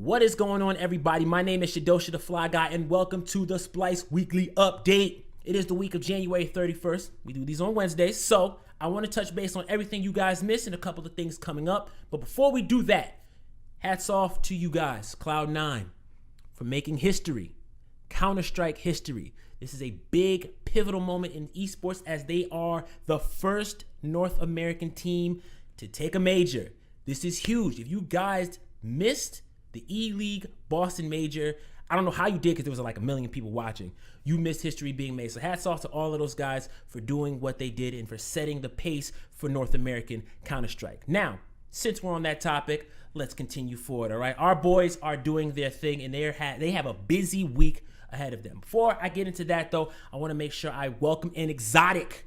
What is going on, everybody? My name is Shadosha the Fly Guy, and welcome to the Splyce Weekly Update. It is the week of January 31st. We do these on Wednesdays, so I want to touch base on everything you guys missed and a couple of things coming up. But before we do that, hats off to you guys, Cloud9, for making history, Counter-Strike history. This is a big, pivotal moment in esports as they are the first North American team to take a major. This is huge. If you guys missed the E-League Boston Major, I don't know how you did because there was like a million people watching. You missed history being made. So hats off to all of those guys for doing what they did and for setting the pace for North American Counter-Strike. Now, since we're on that topic, let's continue forward, all right? Our boys are doing their thing, and they have a busy week ahead of them. Before I get into that, though, I want to make sure I welcome an exotic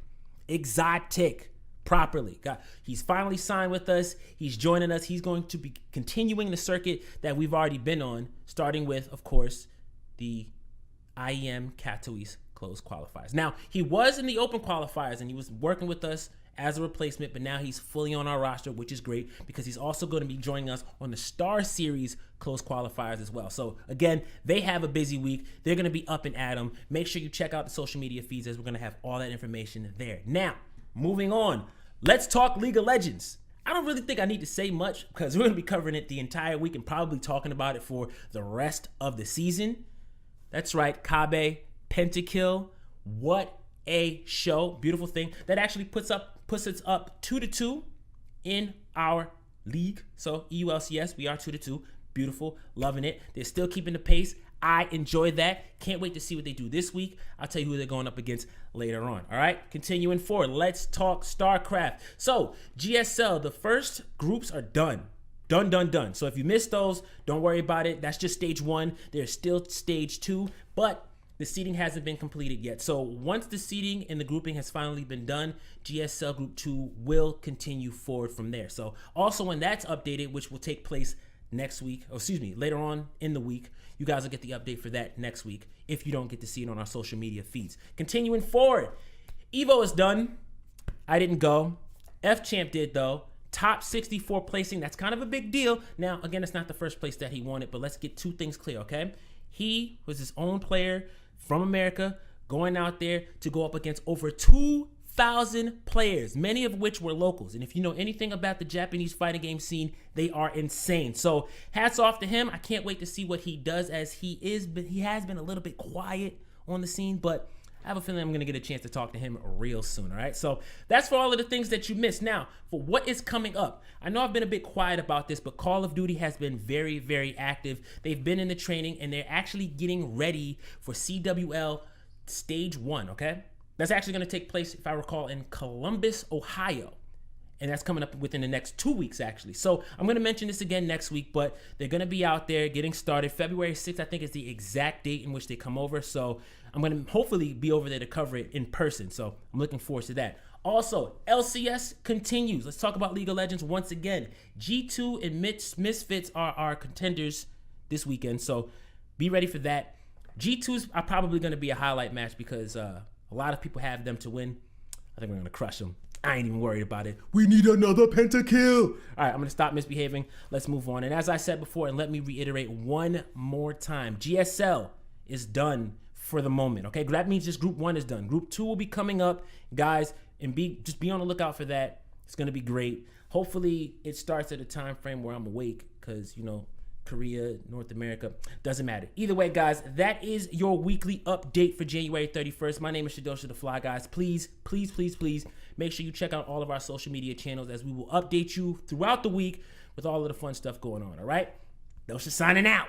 properly. He's finally signed with us. He's joining us. He's going to be continuing the circuit that we've already been on, starting with, of course, the IEM Katowice closed qualifiers. Now, he was in the open qualifiers, and he was working with us as a replacement, but now he's fully on our roster, which is great because he's also going to be joining us on the Star Series closed qualifiers as well. So again, they have a busy week. They're going to be up and at 'em. Make sure you check out the social media feeds as we're going to have all that information there. Now, moving on, let's talk League of Legends. I don't really think I need to say much because we're going to be covering it the entire week and probably talking about it for the rest of the season. That's right, Kabe, Pentakill, what a show. Beautiful thing. That actually puts us up 2-2 in our league. So EULCS, we are 2-2. Beautiful, loving it. They're still keeping the pace. I enjoy that. Can't wait to see what they do this week. I'll tell you who they're going up against later on. All right, continuing forward, let's talk StarCraft. So GSL, the first groups are done. Done. So if you missed those, don't worry about it. That's just stage 1. There's still stage 2, but the seeding hasn't been completed yet. So once the seeding and the grouping has finally been done, GSL Group 2 will continue forward from there. So also when that's updated, which will take place next week, later on in the week, you guys will get the update for that next week if you don't get to see it on our social media feeds. Continuing forward, Evo is done. I didn't go. F-Champ did though. Top 64 placing, that's kind of a big deal. Now, again, it's not the first place that he wanted, but let's get two things clear, okay? He was his own player from America going out there to go up against over 2,000 players, many of which were locals. And if you know anything about the Japanese fighting game scene, they are insane. So hats off to him. I can't wait to see what he does as he has been a little bit quiet on the scene, but I have a feeling I'm going to get a chance to talk to him real soon, all right? So that's for all of the things that you missed. Now, for what is coming up, I know I've been a bit quiet about this, but Call of Duty has been very, very active. They've been in the training, and they're actually getting ready for CWL Stage 1, okay? That's actually going to take place, if I recall, in Columbus, Ohio. And that's coming up within the next 2 weeks, actually. So I'm going to mention this again next week, but they're going to be out there getting started. February 6th, I think, is the exact date in which they come over. So I'm going to hopefully be over there to cover it in person. So I'm looking forward to that. Also, LCS continues. Let's talk about League of Legends once again. G2 and Misfits are our contenders this weekend. So be ready for that. G2s are probably going to be a highlight match because a lot of people have them to win. I think we're going to crush them. I ain't even worried about it. We need another Pentakill. All right, I'm going to stop misbehaving. Let's move on. And as I said before, and let me reiterate one more time, GSL is done for the moment, okay? That means just Group 1 is done. Group 2 will be coming up, guys, and just be on the lookout for that. It's going to be great. Hopefully, it starts at a time frame where I'm awake because, you know, Korea, North America, doesn't matter. Either way, guys, that is your weekly update for January 31st. My name is Shadosha the Fly, guys. Please make sure you check out all of our social media channels as we will update you throughout the week with all of the fun stuff going on, all right? Dosha signing out.